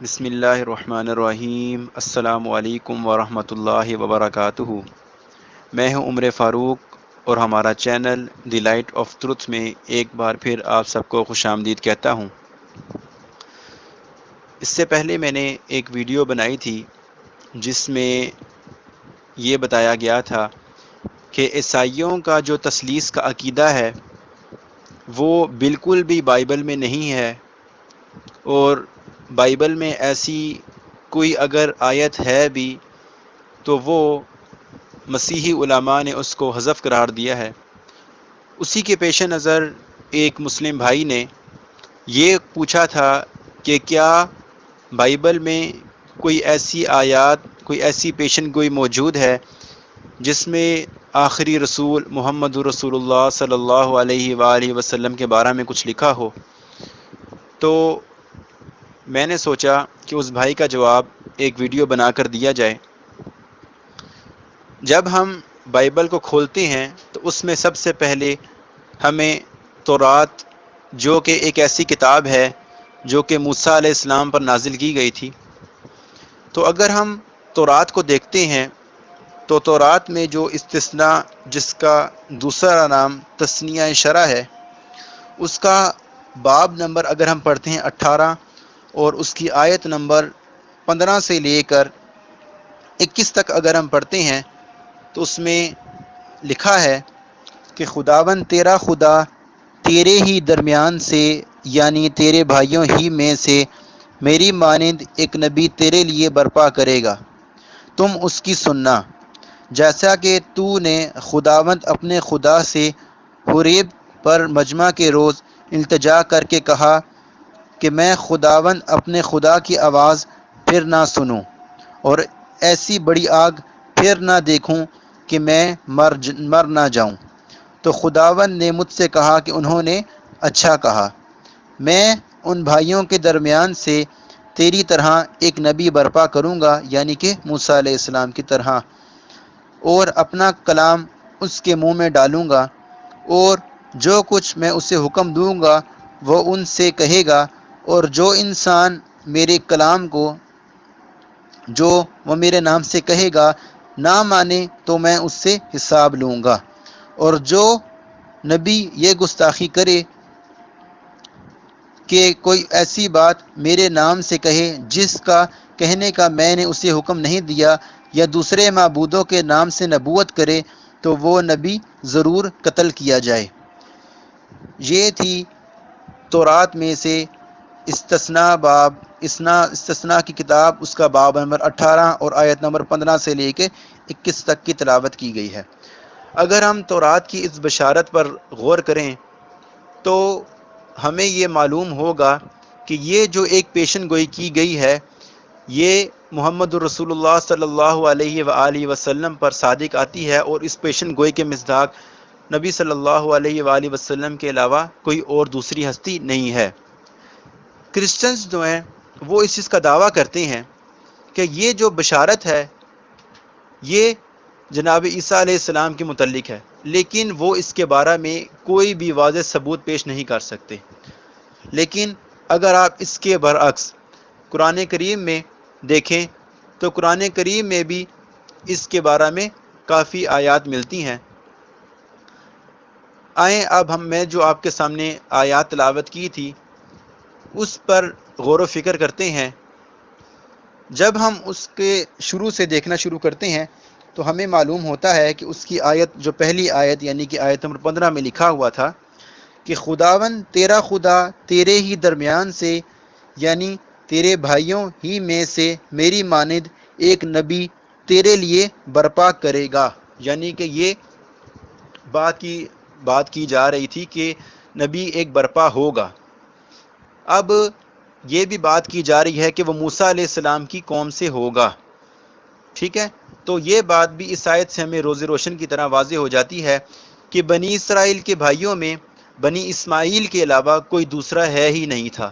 بسم اللہ الرحمن الرحیم۔ السلام علیکم ورحمۃ اللہ وبرکاتہ۔ میں ہوں عمر فاروق اور ہمارا channel the light of truth میں ایک بار پھر آپ سب کو خوش آمدید کہتا ہوں۔ اس سے پہلے میں نے ایک ویڈیو بنائی تھی جس میں یہ بتایا گیا تھا کہ عیسائیوں کا جو تثلیث کا عقیدہ ہے وہ بالکل بھی بائبل میں نہیں ہے، اور بائبل میں ایسی کوئی اگر آیت ہے بھی تو وہ مسیحی علماء نے اس کو حذف قرار دیا ہے۔ اسی کے پیش نظر ایک مسلم بھائی نے یہ پوچھا تھا کہ کیا بائبل میں کوئی ایسی آیات، کوئی ایسی پیشن گوئی موجود ہے جس میں آخری رسول محمد رسول اللہ صلی اللہ علیہ وآلہ وسلم کے بارے میں کچھ لکھا ہو۔ تو میں نے سوچا کہ اس بھائی کا جواب ایک ویڈیو بنا کر دیا جائے۔ جب ہم بائبل کو کھولتے ہیں تو اس میں سب سے پہلے ہمیں تورات، جو کہ ایک ایسی کتاب ہے جو کہ موسیٰ علیہ السلام پر نازل کی گئی تھی، تو اگر ہم تورات کو دیکھتے ہیں تو تورات میں جو استثناء، جس کا دوسرا نام تثنیہ شرع ہے، اس کا باب نمبر اگر ہم پڑھتے ہیں 18 اور اس کی آیت نمبر 15 سے لے کر 21 تک اگر ہم پڑھتے ہیں تو اس میں لکھا ہے کہ خداوند تیرا خدا تیرے ہی درمیان سے، یعنی تیرے بھائیوں ہی میں سے میری مانند ایک نبی تیرے لیے برپا کرے گا، تم اس کی سننا، جیسا کہ تو نے خداوند اپنے خدا سے حریب پر مجمع کے روز التجا کر کے کہا کہ میں خداوند اپنے خدا کی آواز پھر نہ سنوں اور ایسی بڑی آگ پھر نہ دیکھوں کہ میں مر نہ جاؤں۔ تو خداوند نے مجھ سے کہا کہ انہوں نے اچھا کہا، میں ان بھائیوں کے درمیان سے تیری طرح ایک نبی برپا کروں گا، یعنی کہ موسیٰ علیہ السلام کی طرح، اور اپنا کلام اس کے منہ میں ڈالوں گا، اور جو کچھ میں اسے حکم دوں گا وہ ان سے کہے گا، اور جو انسان میرے کلام کو، جو وہ میرے نام سے کہے گا، نہ مانے تو میں اس سے حساب لوں گا، اور جو نبی یہ گستاخی کرے کہ کوئی ایسی بات میرے نام سے کہے جس کا کہنے کا میں نے اسے حکم نہیں دیا، یا دوسرے معبودوں کے نام سے نبوت کرے، تو وہ نبی ضرور قتل کیا جائے۔ یہ تھی تورات میں سے استثناء کی کتاب، اس کا باب نمبر 18 اور آیت نمبر 15 سے لے کے 21 تک کی تلاوت کی گئی ہے۔ اگر ہم تورات کی اس بشارت پر غور کریں تو ہمیں یہ معلوم ہوگا کہ یہ جو ایک پیشن گوئی کی گئی ہے، یہ محمد رسول اللہ صلی اللہ علیہ وآلہ وسلم پر صادق آتی ہے، اور اس پیشن گوئی کے مصداق نبی صلی اللہ علیہ وآلہ وسلم کے علاوہ کوئی اور دوسری ہستی نہیں ہے۔ کرسچنز جو ہیں وہ اس چیز کا دعویٰ کرتے ہیں کہ یہ جو بشارت ہے یہ جناب عیسیٰ علیہ السلام کے متعلق ہے، لیکن وہ اس کے بارے میں کوئی بھی واضح ثبوت پیش نہیں کر سکتے۔ لیکن اگر آپ اس کے برعکس قرآن کریم میں دیکھیں تو قرآن کریم میں بھی اس کے بارے میں کافی آیات ملتی ہیں۔ آئیں اب میں جو آپ کے سامنے آیات تلاوت کی تھی اس پر غور و فکر کرتے ہیں۔ جب ہم اس کے شروع سے دیکھنا شروع کرتے ہیں تو ہمیں معلوم ہوتا ہے کہ اس کی آیت، جو پہلی آیت یعنی کہ آیت نمبر 15 میں لکھا ہوا تھا کہ خداوند تیرا خدا تیرے ہی درمیان سے، یعنی تیرے بھائیوں ہی میں سے میری مانند ایک نبی تیرے لیے برپا کرے گا، یعنی کہ یہ بات کی جا رہی تھی کہ نبی ایک برپا ہوگا۔ اب یہ بھی بات کی جا رہی ہے کہ وہ موسیٰ علیہ السلام کی قوم سے ہوگا، ٹھیک ہے؟ تو یہ بات بھی اس آیت سے ہمیں روز روشن کی طرح واضح ہو جاتی ہے کہ بنی اسرائیل کے بھائیوں میں بنی اسماعیل کے علاوہ کوئی دوسرا ہے ہی نہیں تھا،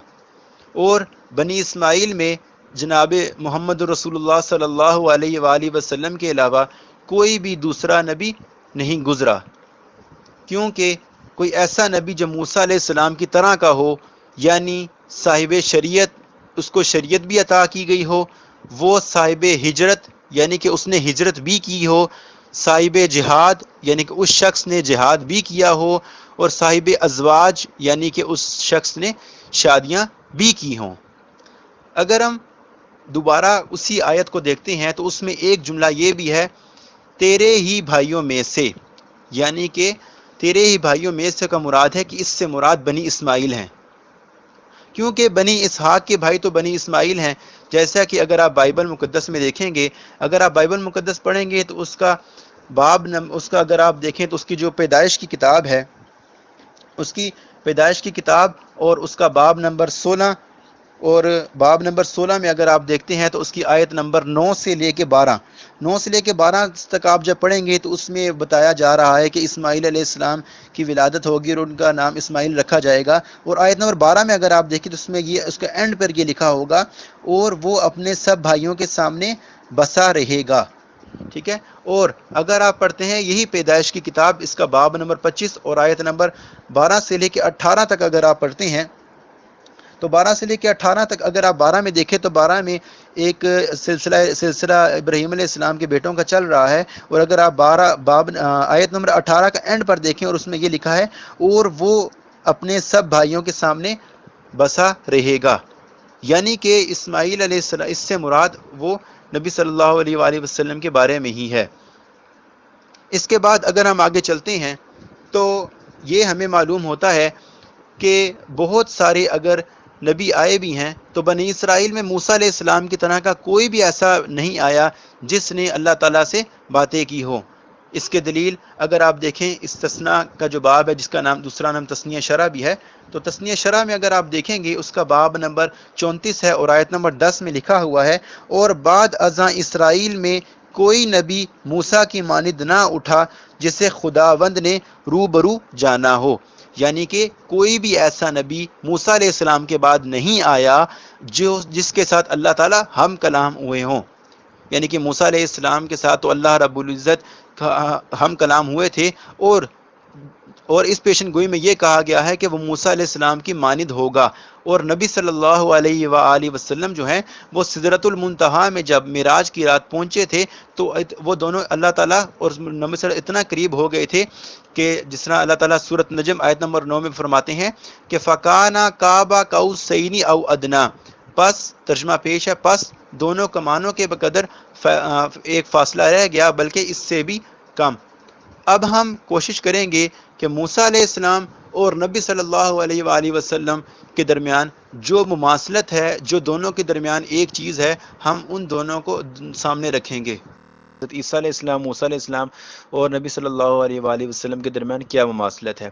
اور بنی اسماعیل میں جناب محمد رسول اللہ صلی اللہ علیہ وآلہ وسلم کے علاوہ کوئی بھی دوسرا نبی نہیں گزرا، کیونکہ کوئی ایسا نبی جو موسیٰ علیہ السلام کی طرح کا ہو، یعنی صاحب شریعت اس کو شریعت بھی عطا کی گئی ہو، وہ صاحب ہجرت یعنی کہ اس نے ہجرت بھی کی ہو، صاحب جہاد یعنی کہ اس شخص نے جہاد بھی کیا ہو، اور صاحب ازواج یعنی کہ اس شخص نے شادیاں بھی کی ہوں۔ اگر ہم دوبارہ اسی آیت کو دیکھتے ہیں تو اس میں ایک جملہ یہ بھی ہے، تیرے ہی بھائیوں میں سے، یعنی کہ تیرے ہی بھائیوں میں سے کا مراد ہے کہ اس سے مراد بنی اسماعیل ہیں، کیونکہ بنی اسحاق کے بھائی تو بنی اسماعیل ہیں۔ جیسا کہ اگر آپ بائبل مقدس میں دیکھیں گے، اگر آپ بائبل مقدس پڑھیں گے تو اس کا اگر آپ دیکھیں تو اس کی جو پیدائش کی کتاب ہے، اس کی پیدائش کی کتاب اور اس کا باب نمبر 16، اور باب نمبر 16 میں اگر آپ دیکھتے ہیں تو اس کی آیت نمبر 9 سے لے کے 12 تک آپ جب پڑھیں گے تو اس میں بتایا جا رہا ہے کہ اسماعیل علیہ السلام کی ولادت ہوگی اور ان کا نام اسماعیل رکھا جائے گا۔ اور آیت نمبر 12 میں اگر آپ دیکھیں تو اس میں اس کا اینڈ پر یہ لکھا ہوگا، اور وہ اپنے سب بھائیوں کے سامنے بسا رہے گا، ٹھیک ہے۔ اور اگر آپ پڑھتے ہیں یہی پیدائش کی کتاب، اس کا باب نمبر 25 اور آیت نمبر 12 سے لے کے 18 تک اگر آپ پڑھتے ہیں تو 12 سے لے کے 18 تک اگر آپ 12 میں دیکھیں تو 12 میں ایک سلسلہ ابراہیم علیہ السلام کے بیٹوں کا چل رہا ہے، اور اگر آپ آیت نمبر 18 کا اینڈ پر دیکھیں اور اس میں یہ لکھا ہے، اور وہ اپنے سب بھائیوں کے سامنے بسا رہے گا، یعنی کہ اسماعیل علیہ السلام، اس سے مراد وہ نبی صلی اللہ علیہ وآلہ وسلم کے بارے میں ہی ہے۔ اس کے بعد اگر ہم آگے چلتے ہیں تو یہ ہمیں معلوم ہوتا ہے کہ بہت سارے اگر نبی آئے بھی ہیں تو بنی اسرائیل میں موسیٰ علیہ السلام کی طرح کا کوئی بھی ایسا نہیں آیا جس نے اللہ تعالیٰ سے باتیں کی ہو۔ اس کے دلیل اگر آپ دیکھیں استثناء کا جو باب ہے، جس کا دوسرا نام تثنیہ شرع بھی ہے، تو تثنیہ شرع میں اگر آپ دیکھیں گے اس کا باب نمبر 34 ہے اور آیت نمبر 10 میں لکھا ہوا ہے، اور بعد ازاں اسرائیل میں کوئی نبی موسیٰ کی مانند نہ اٹھا جسے خداوند نے روبرو جانا ہو، یعنی کہ کوئی بھی ایسا نبی موسیٰ علیہ السلام کے بعد نہیں آیا جس کے ساتھ اللہ تعالیٰ ہم کلام ہوئے ہوں، یعنی کہ موسیٰ علیہ السلام کے ساتھ تو اللہ رب العزت ہم کلام ہوئے تھے، اور اس پیشن گوئی میں یہ کہا گیا ہے کہ وہ موسیٰ علیہ السلام کی مانند ہوگا۔ اور نبی صلی اللہ علیہ وآلہ وسلم جو ہیں وہ سدرۃ المنتہا میں جب معراج کی رات پہنچے تھے تو وہ دونوں اللہ تعالیٰ اور نبی صلی اللہ علیہ وسلم اتنا قریب ہو گئے تھے کہ جس طرح اللہ تعالیٰ سورۃ نجم آیت نمبر 9 میں فرماتے ہیں کہ فَكَانَ قَابَ قَوْسَيْنِ أَوْ أَدْنَىٰ، پس ترجمہ پیش ہے، پس دونوں کمانوں کے بقدر ایک فاصلہ رہ گیا بلکہ اس سے بھی کم۔ اب ہم کوشش کریں گے کہ موسیٰ علیہ السلام اور نبی صلی اللہ علیہ وآلہ وسلم کے درمیان جو مماثلت ہے، جو دونوں کے درمیان ایک چیز ہے، ہم ان دونوں کو سامنے رکھیں گے۔ عیسیٰ علیہ السلام، موسیٰ علیہ السلام اور نبی صلی اللہ علیہ وآلہ وسلم کے درمیان کیا مماثلت ہے۔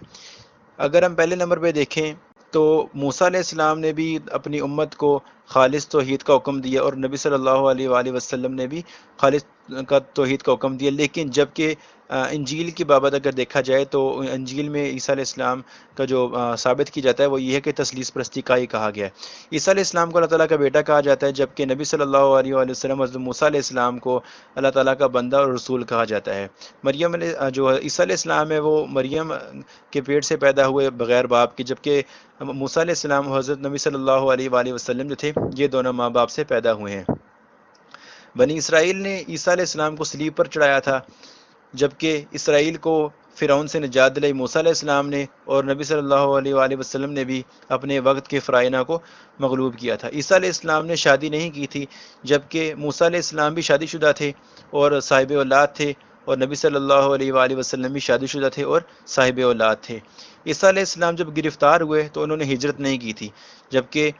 اگر ہم پہلے نمبر پہ دیکھیں تو موسیٰ علیہ السلام نے بھی اپنی امت کو خالص توحید کا حکم دیا، اور نبی صلی اللہ علیہ وآلہ وسلم نے بھی خالص کا توحید کا حکم دیا، لیکن جبکہ انجیل کی بابت اگر دیکھا جائے تو انجیل میں عیسیٰ علیہ السلام کا جو ثابت کی جاتا ہے وہ یہ ہے کہ تثلیث پرستی کا ہی کہا گیا ہے۔ عیسیٰ علیہ السلام کو اللہ تعالیٰ کا بیٹا کہا جاتا ہے، جبکہ نبی صلی اللہ علیہ وآلہ وسلم حضرت موسیٰ علیہ السلام کو اللہ تعالیٰ کا بندہ اور رسول کہا جاتا ہے۔ مریم جو عیسیٰ علیہ السلام ہے وہ مریم کے پیٹ سے پیدا ہوئے بغیر باپ کے، جبکہ موسیٰ علیہ السلام اور حضرت نبی صلی اللہ علیہ وآلہ وسلم جو تھے یہ دونوں ماں باپ سے پیدا ہوئے ہیں۔ بنی اسرائیل نے عیسیٰ علیہ السلام کو صلیب پر چڑھایا تھا، جبکہ اسرائیل کو فرعون سے نجات دلائی موسیٰ علیہ السلام نے، اور نبی صلی اللہ علیہ وآلہ وسلم نے بھی اپنے وقت کے فرعونہ کو مغلوب کیا تھا۔ عیسیٰ علیہ السلام نے شادی نہیں کی تھی، جبکہ موسیٰ علیہ السلام بھی شادی شدہ تھے اور صاحب اولاد تھے، اور نبی صلی اللہ علیہ وآلہ وسلم بھی شادی شدہ تھے اور صاحب اولاد تھے۔ عیسیٰ علیہ السلام جب گرفتار ہوئے تو انہوں نے ہجرت نہیں کی تھی، جبکہ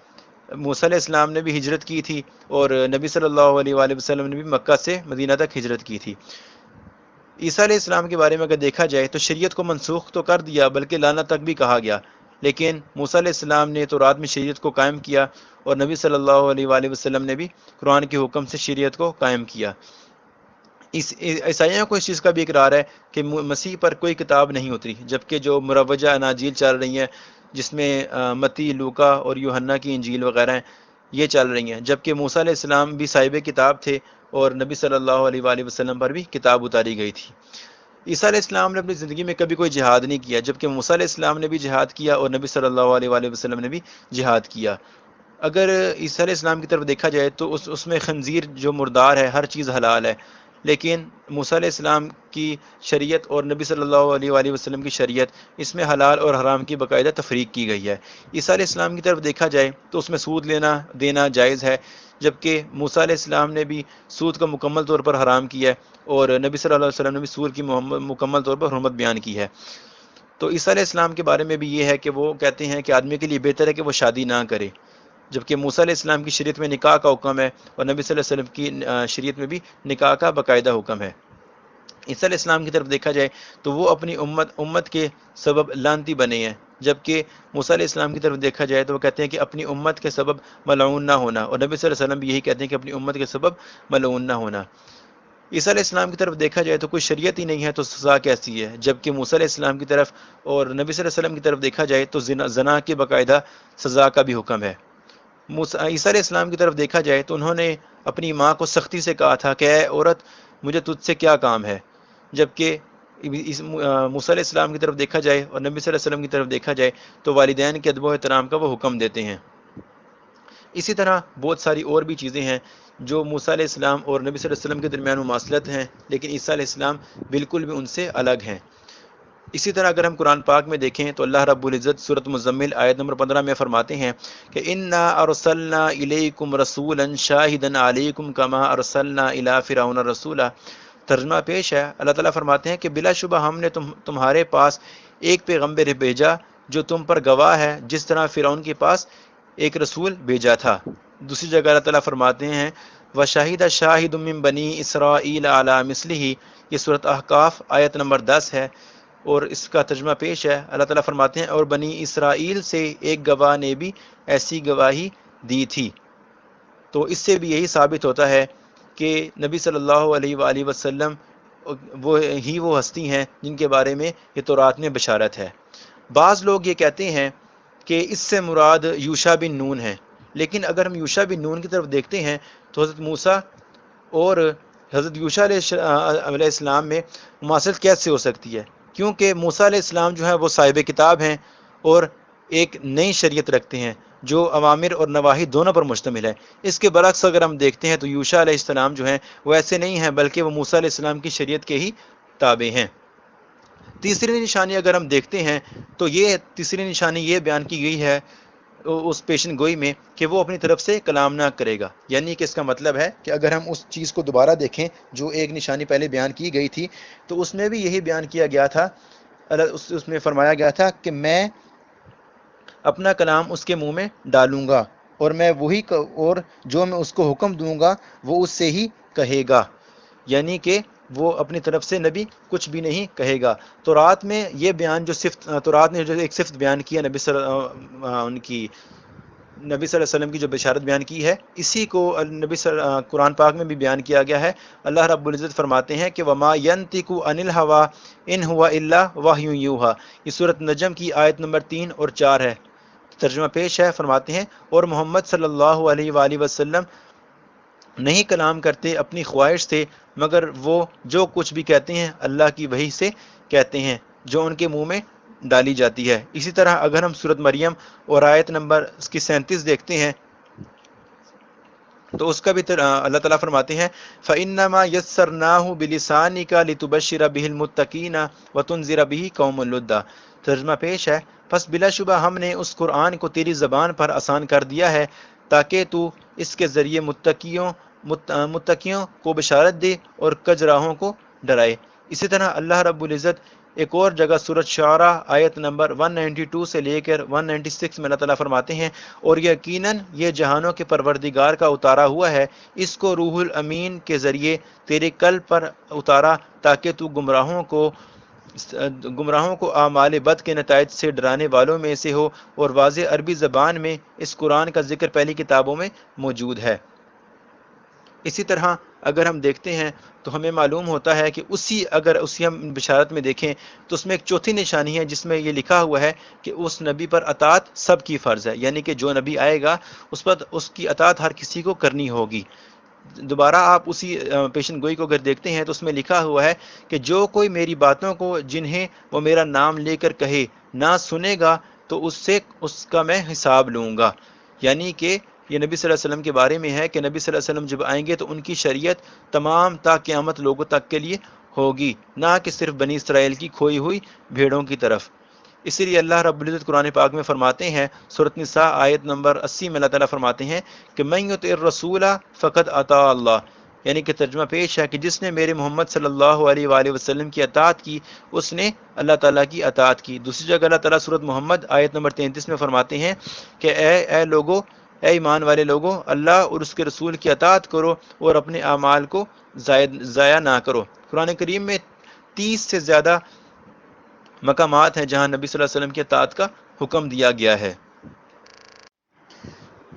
موسیٰ علیہ السلام نے بھی ہجرت کی تھی، اور نبی صلی اللہ علیہ وآلہ وسلم نے بھی مکہ سے مدینہ تک ہجرت کی تھی۔ عیسیٰ علیہ السلام کے بارے میں اگر دیکھا جائے تو شریعت کو منسوخ تو کر دیا بلکہ لعنت تک بھی کہا گیا، لیکن موسیٰ علیہ السلام نے تورات میں شریعت کو قائم کیا، اور نبی صلی اللہ علیہ وآلہ وسلم نے بھی قرآن کے حکم سے شریعت کو قائم کیا۔ عیسائیوں کو اس چیز کا بھی اقرار ہے کہ مسیح پر کوئی کتاب نہیں اتری، جبکہ جو مروجہ اناجیل چل رہی ہیں جس میں متی، لوکا اور یوحنا کی انجیل وغیرہ ہیں یہ چل رہی ہیں، جبکہ موسیٰ علیہ السلام بھی صاحب کتاب تھے اور نبی صلی اللہ علیہ وآلہ وسلم پر بھی کتاب اتاری گئی تھی۔ عیسیٰ علیہ السلام نے اپنی زندگی میں کبھی کوئی جہاد نہیں کیا، جبکہ موسیٰ علیہ السلام نے بھی جہاد کیا اور نبی صلی اللہ علیہ وآلہ وسلم نے بھی جہاد کیا۔ اگر عیسیٰ علیہ السلام کی طرف دیکھا جائے تو اس میں خنزیر جو مردار ہے ہر چیز حلال ہے، لیکن موسیٰ علیہ السلام کی شریعت اور نبی صلی اللہ علیہ وآلہ وسلم کی شریعت، اس میں حلال اور حرام کی باقاعدہ تفریق کی گئی ہے۔ عیسیٰ علیہ السلام کی طرف دیکھا جائے تو اس میں سود لینا دینا جائز ہے، جبکہ موسیٰ علیہ السلام نے بھی سود کا مکمل طور پر حرام کیا ہے، اور نبی صلی اللہ علیہ وسلم نے بھی سود کی مکمل طور پر حرمت بیان کی ہے۔ تو عیسیٰ علیہ السلام کے بارے میں بھی یہ ہے کہ وہ کہتے ہیں کہ آدمی کے لیے بہتر ہے کہ وہ شادی نہ کرے، جبکہ موسیٰ علیہ السلام کی شریعت میں نکاح کا حکم ہے، اور نبی صلی اللہ علیہ وسلم کی شریعت میں بھی نکاح کا باقاعدہ حکم ہے۔ عیسیٰ علیہ السلام کی طرف دیکھا جائے تو وہ اپنی امت کے سبب لعنتی بنے ہیں، جبکہ موسیٰ علیہ السلام کی طرف دیکھا جائے تو وہ کہتے ہیں کہ اپنی امت کے سبب ملعون نہ ہونا، اور نبی صلی اللہ علیہ وسلم بھی یہی کہتے ہیں کہ اپنی امت کے سبب ملعون نہ ہونا۔ عیسیٰ علیہ السلام کی طرف دیکھا جائے تو کوئی شریعت ہی نہیں ہے تو سزا کیسی ہے، جبکہ موسیٰ علیہ السلام کی طرف اور نبی صلی اللہ علیہ وسلم کی طرف دیکھا جائے تو زنا کے باقاعدہ سزا کا بھی حکم ہے۔ عیسیٰ علیہ السلام کی طرف دیکھا جائے تو انہوں نے اپنی ماں کو سختی سے کہا تھا کہ اے عورت مجھے تجھ سے کیا کام ہے، جبکہ موسیٰ علیہ السلام کی طرف دیکھا جائے اور نبی صلی اللہ علیہ وسلم کی طرف دیکھا جائے تو والدین کے ادب و احترام کا وہ حکم دیتے ہیں۔ اسی طرح بہت ساری اور بھی چیزیں ہیں جو موسیٰ علیہ السلام اور نبی صلی اللہ علیہ وسلم کے درمیان مماثلت ہیں، لیکن عیسیٰ علیہ السلام بالکل بھی ان سے الگ ہیں۔ اسی طرح اگر ہم قرآن پاک میں دیکھیں تو اللہ رب العزت سورۃ مزمل آیت نمبر 15 میں فرماتے ہیں کہ اِنَّا أَرْسَلْنَا إِلَيْكُمْ رَسُولًا شَاهِدًا عَلَيْكُمْ كَمَا أَرْسَلْنَا إِلَىٰ فِرْعَوْنَ رَسُولًا۔ ترجمہ پیش ہے، اللہ تعالیٰ فرماتے ہیں کہ بلا شبہ ہم نے تمہارے پاس ایک پیغمبر بھیجا جو تم پر گواہ ہے، جس طرح فرعون کے پاس ایک رسول بھیجا تھا۔ دوسری جگہ اللہ تعالیٰ فرماتے ہیں وَشَهِدَ شَاهِدٌ مِّن بَنِي إِسْرَائِيلَ عَلَىٰ مِثْلِهِ، یہ سورۃ احقاف آیت نمبر 10 ہے، اور اس کا ترجمہ پیش ہے، اللہ تعالیٰ فرماتے ہیں اور بنی اسرائیل سے ایک گواہ نے بھی ایسی گواہی دی تھی۔ تو اس سے بھی یہی ثابت ہوتا ہے کہ نبی صلی اللہ علیہ وآلہ وسلم وہ ہستی ہیں جن کے بارے میں یہ تورات میں بشارت ہے۔ بعض لوگ یہ کہتے ہیں کہ اس سے مراد یوشع بن نون ہے، لیکن اگر ہم یوشع بن نون کی طرف دیکھتے ہیں تو حضرت موسیٰ اور حضرت یوشع علیہ السلام میں مماثلت کیسے ہو سکتی ہے؟ کیونکہ موسیٰ علیہ السلام جو ہے وہ صاحب کتاب ہیں اور ایک نئی شریعت رکھتے ہیں جو اوامر اور نواہی دونوں پر مشتمل ہے۔ اس کے برعکس اگر ہم دیکھتے ہیں تو یوشع علیہ السلام جو ہیں وہ ایسے نہیں ہیں، بلکہ وہ موسیٰ علیہ السلام کی شریعت کے ہی تابع ہیں۔ تیسری نشانی اگر ہم دیکھتے ہیں تو یہ تیسری نشانی یہ بیان کی گئی ہے اس پیشن گوئی میں کہ وہ اپنی طرف سے کلام نہ کرے گا، یعنی کہ اس کا مطلب ہے کہ اگر ہم اس چیز کو دوبارہ دیکھیں جو ایک نشانی پہلے بیان کی گئی تھی تو اس میں بھی یہی بیان کیا گیا تھا، اس میں فرمایا گیا تھا کہ میں اپنا کلام اس کے منہ میں ڈالوں گا اور میں اور جو میں اس کو حکم دوں گا وہ اس سے ہی کہے گا، یعنی کہ وہ اپنی طرف سے نبی کچھ بھی نہیں کہے گا۔ تورات میں یہ بیان تورات نے جو ایک صفت بیان کیا نبی صلی اللہ علیہ وسلم کی جو بشارت بیان کی ہے، اسی کو قرآن پاک میں بھی بیان کیا گیا ہے۔ اللہ رب العزت فرماتے ہیں کہ وَمَا يَنْطِقُ عَنِ الْهَوَىٰ إِنْ هُوَ إِلَّا وَحْيٌ يُوحَىٰ، یہ سورۃ نجم کی آیت نمبر 3 اور 4 ہے۔ ترجمہ پیش ہے، فرماتے ہیں اور محمد صلی اللہ علیہ وآلہ وسلم نہیں کلام کرتے اپنی خواہش سے، مگر وہ جو کچھ بھی کہتے ہیں اللہ کی وحی سے کہتے ہیں جو ان کے منہ میں ڈالی جاتی ہے۔ اسی طرح اگر ہم سورۃ مریم اور آیت نمبر 37 دیکھتے ہیں تو اس کا بھی اللہ تعالیٰ فرماتے ہیں فَإِنَّمَا يَسَّرْنَاهُ بِلِسَانِكَ لِتُبَشِّرَ بِهِ الْمُتَّقِينَ وَتُنذِرَ بِهِ قَوْمًا لُدًّا، ترجمہ پیش ہے، پس بلا شبہ ہم نے اس قرآن کو تیری زبان پر آسان کر دیا ہے تاکہ تو اس کے ذریعے متقیوں کو بشارت دے اور کجراہوں کو ڈرائے۔ اسی طرح اللہ رب العزت ایک اور جگہ سورۃ شعراء آیت نمبر 192 سے لے کر 196 میں اللہ تعالیٰ فرماتے ہیں اور یقیناً یہ جہانوں کے پروردگار کا اتارا ہوا ہے، اس کو روح الامین کے ذریعے تیرے قلب پر اتارا تاکہ تو گمراہوں کو اعمال بد کے نتائج سے ڈرانے والوں میں سے ہو، اور واضح عربی زبان میں اس قرآن کا ذکر پہلی کتابوں میں موجود ہے۔ اسی طرح اگر ہم دیکھتے ہیں تو ہمیں معلوم ہوتا ہے کہ اگر ہم بشارت میں دیکھیں تو اس میں ایک چوتھی نشانی ہے جس میں یہ لکھا ہوا ہے کہ اس نبی پر اطاعت سب کی فرض ہے، یعنی کہ جو نبی آئے گا اس پر اس کی اطاعت ہر کسی کو کرنی ہوگی۔ دوبارہ آپ اسی پیشن گوئی کو اگر دیکھتے ہیں تو اس میں لکھا ہوا ہے کہ جو کوئی میری باتوں کو جنہیں وہ میرا نام لے کر کہے نہ سنے گا تو اس کا میں حساب لوں گا، یعنی کہ یہ نبی صلی اللہ علیہ وسلم کے بارے میں ہے کہ نبی صلی اللہ علیہ وسلم جب آئیں گے تو ان کی شریعت تمام تا قیامت لوگوں تک کے لیے ہوگی، نہ کہ صرف بنی اسرائیل کی کھوئی ہوئی بھیڑوں کی طرف۔ اسی لیے اللہ رب العزت قرآن پاک میں فرماتے ہیں، سورۃ نساء آیت نمبر 80 میں اللہ تعالیٰ فرماتے ہیں کہ من یطع الرسول فقد اطاع اللہ، یعنی کہ ترجمہ پیش ہے کہ جس نے میرے محمد صلی اللہ علیہ وآلہ وسلم کی اطاعت کی اس نے اللہ تعالیٰ کی اطاعت کی۔ دوسری جگہ اللہ تعالیٰ سورۃ محمد آیت نمبر 33 میں فرماتے ہیں کہ اے لوگو، اے ایمان والے لوگوں، اللہ اور اس کے رسول کی اطاعت کرو اور اپنے اعمال کو ضائع نہ کرو۔ قرآن کریم میں 30 سے زیادہ مقامات ہیں جہاں نبی صلی اللہ علیہ وسلم کی اطاعت کا حکم دیا گیا ہے۔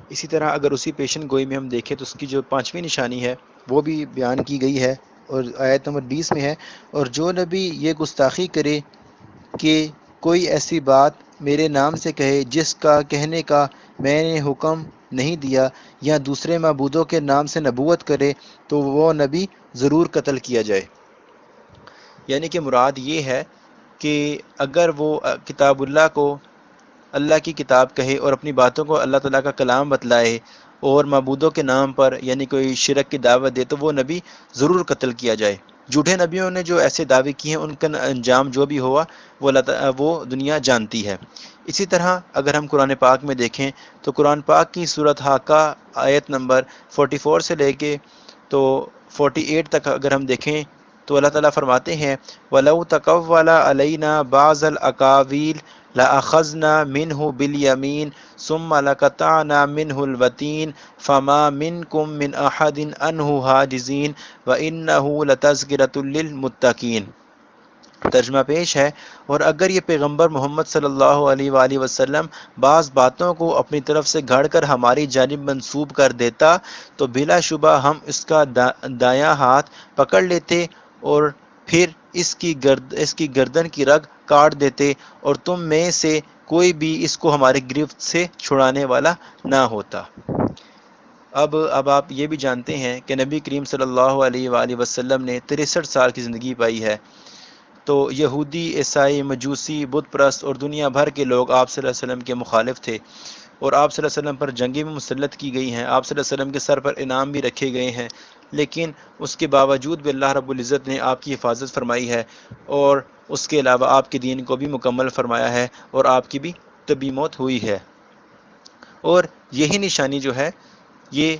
اسی طرح اگر اسی پیشن گوئی میں ہم دیکھیں تو اس کی جو 5ویں نشانی ہے وہ بھی بیان کی گئی ہے اور آیت نمبر 20 میں ہے، اور جو نبی یہ گستاخی کرے کہ کوئی ایسی بات میرے نام سے کہے جس کا کہنے کا میں نے حکم نہیں دیا، یا دوسرے معبودوں کے نام سے نبوت کرے تو وہ نبی ضرور قتل کیا جائے۔ یعنی کہ مراد یہ ہے کہ اگر وہ کتاب اللہ کو اللہ کی کتاب کہے اور اپنی باتوں کو اللہ تعالیٰ کا کلام بتلائے اور معبودوں کے نام پر یعنی کوئی شرک کی دعوت دے تو وہ نبی ضرور قتل کیا جائے۔ جھوٹے نبیوں نے جو ایسے دعوے کیے ہیں ان کا انجام جو بھی ہوا وہ دنیا جانتی ہے۔ اسی طرح اگر ہم قرآن پاک میں دیکھیں تو قرآن پاک کی سورۃ حاقہ آیت نمبر 44 سے لے کے تو 48 تک اگر ہم دیکھیں تو اللہ تعالیٰ فرماتے ہیں وَلَوْ تَقَوَّلَ عَلَيْنَا بَعْضَ الْأَقَاوِيلِ لَأَخَذْنَا مِنْهُ بِالْيَمِينِ ثُمَّ لَقَطَعْنَا مِنْهُ الْوَتِينَ فَمَا مِنْكُمْ مِنْ أَحَدٍ عَنْهُ حَاجِزِينَ وَإِنَّهُ لَتَذْكِرَةٌ لِّلْمُتَّقِينَ۔ ترجمہ پیش ہے، اور اگر یہ پیغمبر محمد صلی اللہ علیہ وآلہ وسلم بعض باتوں کو اپنی طرف سے گھڑ کر ہماری جانب منسوب کر دیتا تو بلا شبہ ہم اس کا دایاں ہاتھ پکڑ لیتے اور پھر اس کی گردن کی رگ کاٹ دیتے، اور تم میں سے کوئی بھی اس کو ہماری گرفت سے چھڑانے والا نہ ہوتا۔ اب آپ یہ بھی جانتے ہیں کہ نبی کریم صلی اللہ علیہ وآلہ وسلم نے 63 سال کی زندگی پائی ہے، تو یہودی، عیسائی، مجوسی، بت پرست اور دنیا بھر کے لوگ آپ صلی اللہ علیہ وسلم کے مخالف تھے، اور آپ صلی اللہ علیہ وسلم پر جنگیں بھی مسلط کی گئی ہیں، آپ صلی اللہ علیہ وسلم کے سر پر انعام بھی رکھے گئے ہیں، لیکن اس کے باوجود بھی اللہ رب العزت نے آپ کی حفاظت فرمائی ہے، اور اس کے علاوہ آپ کے دین کو بھی مکمل فرمایا ہے، اور آپ کی بھی طبی موت ہوئی ہے۔ اور یہی نشانی جو ہے یہ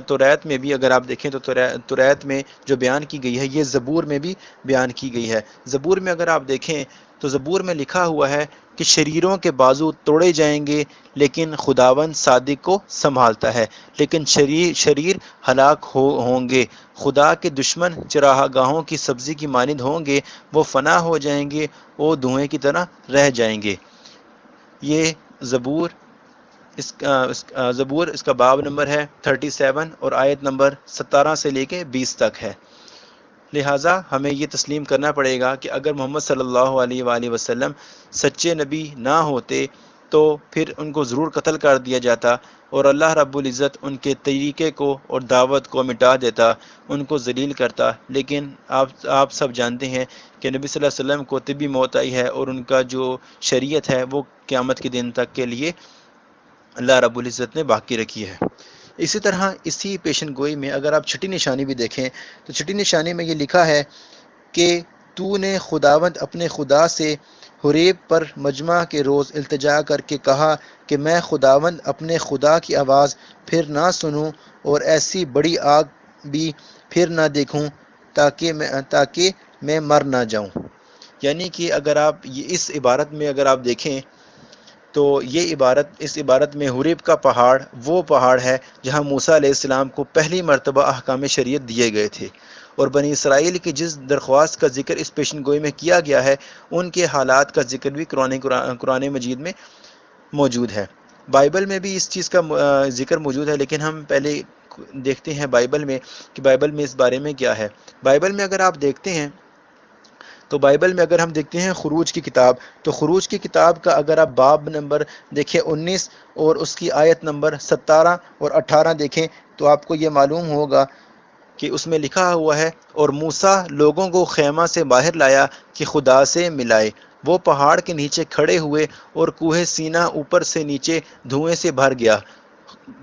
توریت میں بھی اگر آپ دیکھیں تو توریت میں جو بیان کی گئی ہے یہ زبور میں بھی بیان کی گئی ہے۔ زبور میں اگر آپ دیکھیں تو زبور میں لکھا ہوا ہے کہ شریروں کے بازو توڑے جائیں گے لیکن خداوند صادق کو سنبھالتا ہے، لیکن شریر ہلاک ہوں گے، خدا کے دشمن چراہ گاہوں کی سبزی کی مانند ہوں گے، وہ فنا ہو جائیں گے، وہ دھوئیں کی طرح رہ جائیں گے۔ یہ زبور اس کا باب نمبر ہے 37 اور آیت نمبر 17 سے لے کے 20 تک ہے۔ لہٰذا ہمیں یہ تسلیم کرنا پڑے گا کہ اگر محمد صلی اللہ علیہ وآلہ وسلم سچے نبی نہ ہوتے تو پھر ان کو ضرور قتل کر دیا جاتا، اور اللہ رب العزت ان کے طریقے کو اور دعوت کو مٹا دیتا، ان کو ذلیل کرتا۔ لیکن آپ سب جانتے ہیں کہ نبی صلی اللہ علیہ وسلم کو طبی موت آئی ہے، اور ان کا جو شریعت ہے وہ قیامت کے دن تک کے لیے اللہ رب العزت نے باقی رکھی ہے۔ اسی طرح اسی پیشن گوئی میں اگر آپ چھٹی نشانی بھی دیکھیں تو چھٹی نشانی میں یہ لکھا ہے کہ تو نے خداوند اپنے خدا سے حریب پر مجمع کے روز التجا کر کے کہا کہ میں خداوند اپنے خدا کی آواز پھر نہ سنوں اور ایسی بڑی آگ بھی پھر نہ دیکھوں تاکہ میں مر نہ جاؤں۔ یعنی کہ اگر آپ اس عبارت میں اگر آپ دیکھیں تو اس عبارت میں حریب کا پہاڑ وہ پہاڑ ہے جہاں موسیٰ علیہ السلام کو پہلی مرتبہ احکام شریعت دیے گئے تھے، اور بنی اسرائیل کی جس درخواست کا ذکر اس پیشن گوئی میں کیا گیا ہے ان کے حالات کا ذکر بھی قرآن مجید میں موجود ہے۔ بائبل میں بھی اس چیز کا ذکر موجود ہے، لیکن ہم پہلے دیکھتے ہیں بائبل میں کہ بائبل میں اس بارے میں کیا ہے۔ بائبل میں اگر آپ دیکھتے ہیں تو بائبل میں اگر ہم دیکھتے ہیں خروج کی کتاب، تو خروج کی کتاب کا اگر آپ باب نمبر دیکھیں 19 اور اس کی آیت نمبر 17 اور 18 دیکھیں تو آپ کو یہ معلوم ہوگا کہ اس میں لکھا ہوا ہے اور موسیٰ لوگوں کو خیمہ سے باہر لایا کہ خدا سے ملائے، وہ پہاڑ کے نیچے کھڑے ہوئے اور کوہ سینا اوپر سے نیچے دھوئیں سے بھر گیا،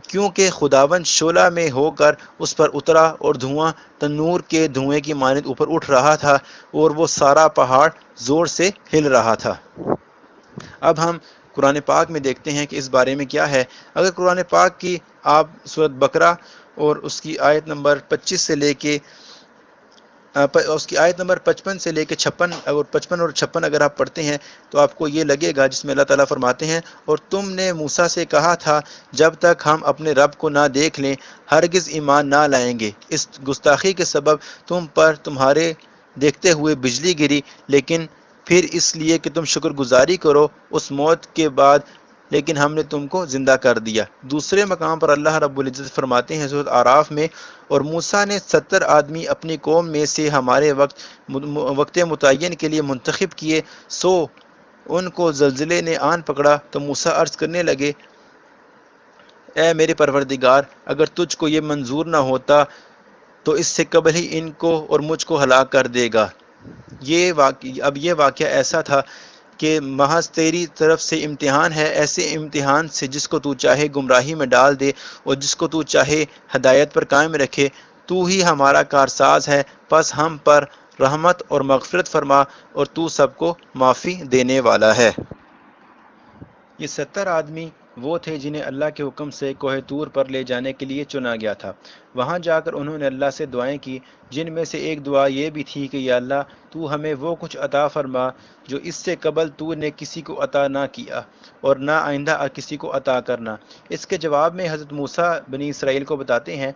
کیونکہ خداوند شعلہ میں ہو کر اس پر اترا اور دھواں تنور کے دھوئیں کی مانند اوپر اٹھ رہا تھا اور وہ سارا پہاڑ زور سے ہل رہا تھا۔ اب ہم قرآن پاک میں دیکھتے ہیں کہ اس بارے میں کیا ہے۔ اگر قرآن پاک کی آپ سورۃ بقرہ اور اس کی آیت نمبر 25 سے لے کے اس کی آیت نمبر 55 سے لے کے 56 اور 55 اور 56 اگر آپ پڑھتے ہیں تو آپ کو یہ لگے گا، جس میں اللہ تعالیٰ فرماتے ہیں، اور تم نے موسیٰ سے کہا تھا جب تک ہم اپنے رب کو نہ دیکھ لیں ہرگز ایمان نہ لائیں گے۔ اس گستاخی کے سبب تم پر تمہارے دیکھتے ہوئے بجلی گری، لیکن پھر اس لیے کہ تم شکر گزاری کرو اس موت کے بعد لیکن ہم نے تم کو زندہ کر دیا۔ دوسرے مقام پر اللہ رب العزت فرماتے ہیں سورۃ اعراف میں، اور موسیٰ نے 70 آدمی اپنی قوم میں سے ہمارے وقت متعین کے لیے منتخب کیے، سو ان کو زلزلے نے آن پکڑا تو موسیٰ عرض کرنے لگے، اے میرے پروردگار، اگر تجھ کو یہ منظور نہ ہوتا تو اس سے قبل ہی ان کو اور مجھ کو ہلاک کر دے گا۔ اب یہ واقعہ ایسا تھا کہ محض تیری طرف سے امتحان ہے، ایسے امتحان سے جس کو تو چاہے گمراہی میں ڈال دے اور جس کو تو چاہے ہدایت پر قائم رکھے۔ تو ہی ہمارا کارساز ہے، پس ہم پر رحمت اور مغفرت فرما، اور تو سب کو معافی دینے والا ہے۔ یہ 70 آدمی وہ تھے جنہیں اللہ کے حکم سے کوہ طور پر لے جانے کے لیے چنا گیا تھا۔ وہاں جا کر انہوں نے اللہ سے دعائیں کی، جن میں سے ایک دعا یہ بھی تھی کہ یا اللہ، تو ہمیں وہ کچھ عطا فرما جو اس سے قبل تو نے کسی کو عطا نہ کیا اور نہ آئندہ کسی کو عطا کرنا۔ اس کے جواب میں حضرت موسیٰ بنی اسرائیل کو بتاتے ہیں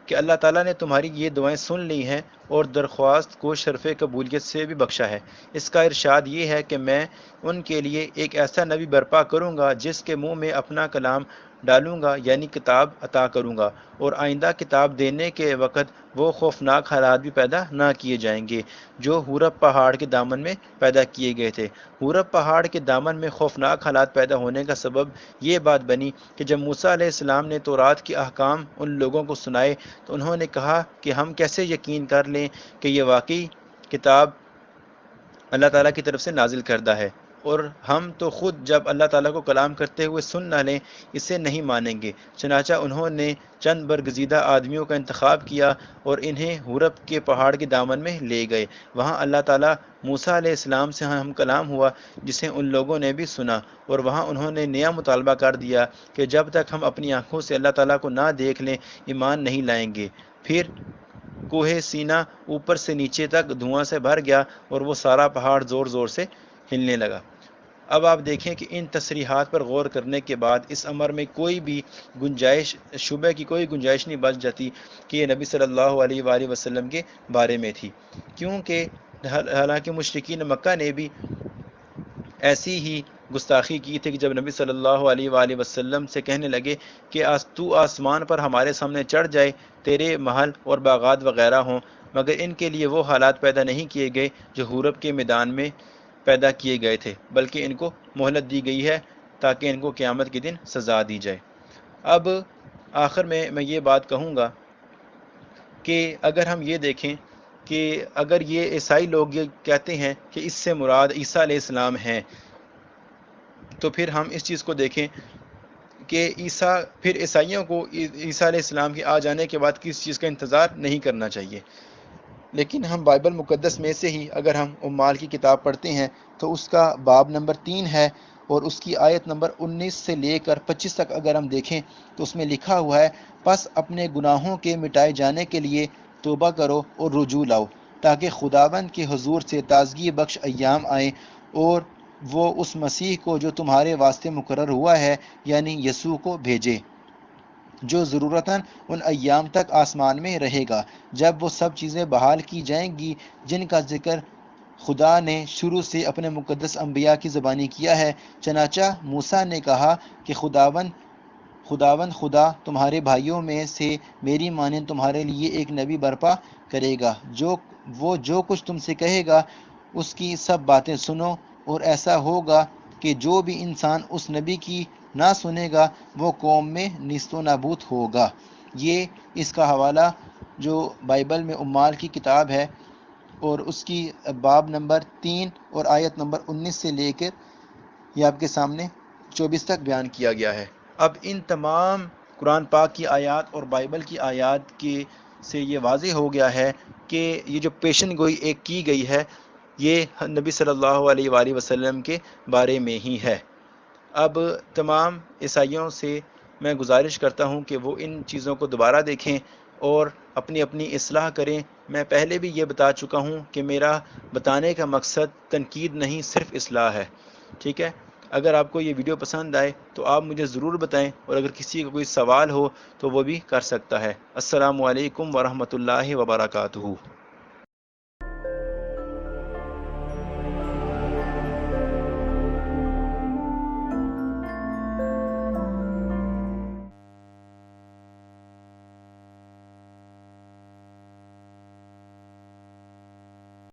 کہ اللہ تعالیٰ نے تمہاری یہ دعائیں سن لی ہیں اور درخواست کو شرف قبولیت سے بھی بخشا ہے۔ اس کا ارشاد یہ ہے کہ میں ان کے لیے ایک ایسا نبی برپا کروں گا جس کے منہ میں اپنا کلام ڈالوں گا، یعنی کتاب عطا کروں گا، اور آئندہ کتاب دینے کے وقت وہ خوفناک حالات بھی پیدا نہ کیے جائیں گے جو حورب پہاڑ کے دامن میں پیدا کیے گئے تھے۔ حورب پہاڑ کے دامن میں خوفناک حالات پیدا ہونے کا سبب یہ بات بنی کہ جب موسیٰ علیہ السلام نے تورات کے احکام ان لوگوں کو سنائے تو انہوں نے کہا کہ ہم کیسے یقین کر لیں کہ یہ واقعی کتاب اللہ تعالیٰ کی طرف سے نازل کردہ ہے، اور ہم تو خود جب اللہ تعالیٰ کو کلام کرتے ہوئے سن نہ لیں اسے نہیں مانیں گے۔ چنانچہ انہوں نے چند برگزیدہ آدمیوں کا انتخاب کیا اور انہیں حورب کے پہاڑ کے دامن میں لے گئے۔ وہاں اللہ تعالیٰ موسیٰ علیہ السلام سے ہم کلام ہوا جسے ان لوگوں نے بھی سنا، اور وہاں انہوں نے نیا مطالبہ کر دیا کہ جب تک ہم اپنی آنکھوں سے اللہ تعالیٰ کو نہ دیکھ لیں ایمان نہیں لائیں گے۔ پھر کوہ سینا اوپر سے نیچے تک دھواں سے بھر گیا اور وہ سارا پہاڑ زور زور سے ہلنے لگا۔ اب آپ دیکھیں کہ ان تصریحات پر غور کرنے کے بعد اس امر میں کوئی بھی گنجائش، شبہ کی کوئی گنجائش نہیں بچ جاتی کہ یہ نبی صلی اللہ علیہ وآلہ وسلم کے بارے میں تھی، کیونکہ حالانکہ مشرکین مکہ نے بھی ایسی ہی گستاخی کی تھی کہ جب نبی صلی اللہ علیہ وآلہ وسلم سے کہنے لگے کہ تو آسمان پر ہمارے سامنے چڑھ جائے، تیرے محل اور باغات وغیرہ ہوں، مگر ان کے لیے وہ حالات پیدا نہیں کیے گئے جو حورب کے میدان میں پیدا کیے گئے تھے، بلکہ ان کو مہلت دی گئی ہے تاکہ ان کو قیامت کے دن سزا دی جائے۔ اب آخر میں یہ بات کہوں گا کہ اگر ہم یہ دیکھیں کہ اگر یہ عیسائی لوگ یہ کہتے ہیں کہ اس سے مراد عیسیٰ علیہ السلام ہیں، تو پھر ہم اس چیز کو دیکھیں کہ پھر عیسائیوں کو عیسیٰ علیہ السلام کے آ جانے کے بعد کس چیز کا انتظار نہیں کرنا چاہیے۔ لیکن ہم بائبل مقدس میں سے ہی اگر ہم امال کی کتاب پڑھتے ہیں تو اس کا باب نمبر 3 ہے، اور اس کی آیت نمبر 19 سے لے کر 25 تک اگر ہم دیکھیں تو اس میں لکھا ہوا ہے، پس اپنے گناہوں کے مٹائے جانے کے لیے توبہ کرو اور رجوع لاؤ، تاکہ خداوند کے حضور سے تازگی بخش ایام آئیں، اور وہ اس مسیح کو جو تمہارے واسطے مقرر ہوا ہے یعنی یسوع کو بھیجے، جو ضرورتاً ان ایام تک آسمان میں رہے گا جب وہ سب چیزیں بحال کی جائیں گی جن کا ذکر خدا نے شروع سے اپنے مقدس انبیاء کی زبانی کیا ہے۔ چنانچہ موسیٰ نے کہا کہ خداوند خدا تمہارے بھائیوں میں سے میری مانند تمہارے لیے ایک نبی برپا کرے گا، وہ جو کچھ تم سے کہے گا اس کی سب باتیں سنو، اور ایسا ہوگا کہ جو بھی انسان اس نبی کی نہ سنے گا وہ قوم میں نیست و نابود ہوگا۔ یہ اس کا حوالہ جو بائبل میں امال کی کتاب ہے اور اس کی باب نمبر 3 اور آیت نمبر 19 سے لے کر یہ آپ کے سامنے 24 تک بیان کیا گیا ہے۔ اب ان تمام قرآن پاک کی آیات اور بائبل کی آیات کے سے یہ واضح ہو گیا ہے کہ یہ جو پیشن گوئی ایک کی گئی ہے یہ نبی صلی اللہ علیہ وآلہ وسلم کے بارے میں ہی ہے۔ اب تمام عیسائیوں سے میں گزارش کرتا ہوں کہ وہ ان چیزوں کو دوبارہ دیکھیں اور اپنی اپنی اصلاح کریں۔ میں پہلے بھی یہ بتا چکا ہوں کہ میرا بتانے کا مقصد تنقید نہیں، صرف اصلاح ہے، ٹھیک ہے؟ اگر آپ کو یہ ویڈیو پسند آئے تو آپ مجھے ضرور بتائیں، اور اگر کسی کا کوئی سوال ہو تو وہ بھی کر سکتا ہے۔ السلام علیکم ورحمۃ اللہ وبرکاتہ۔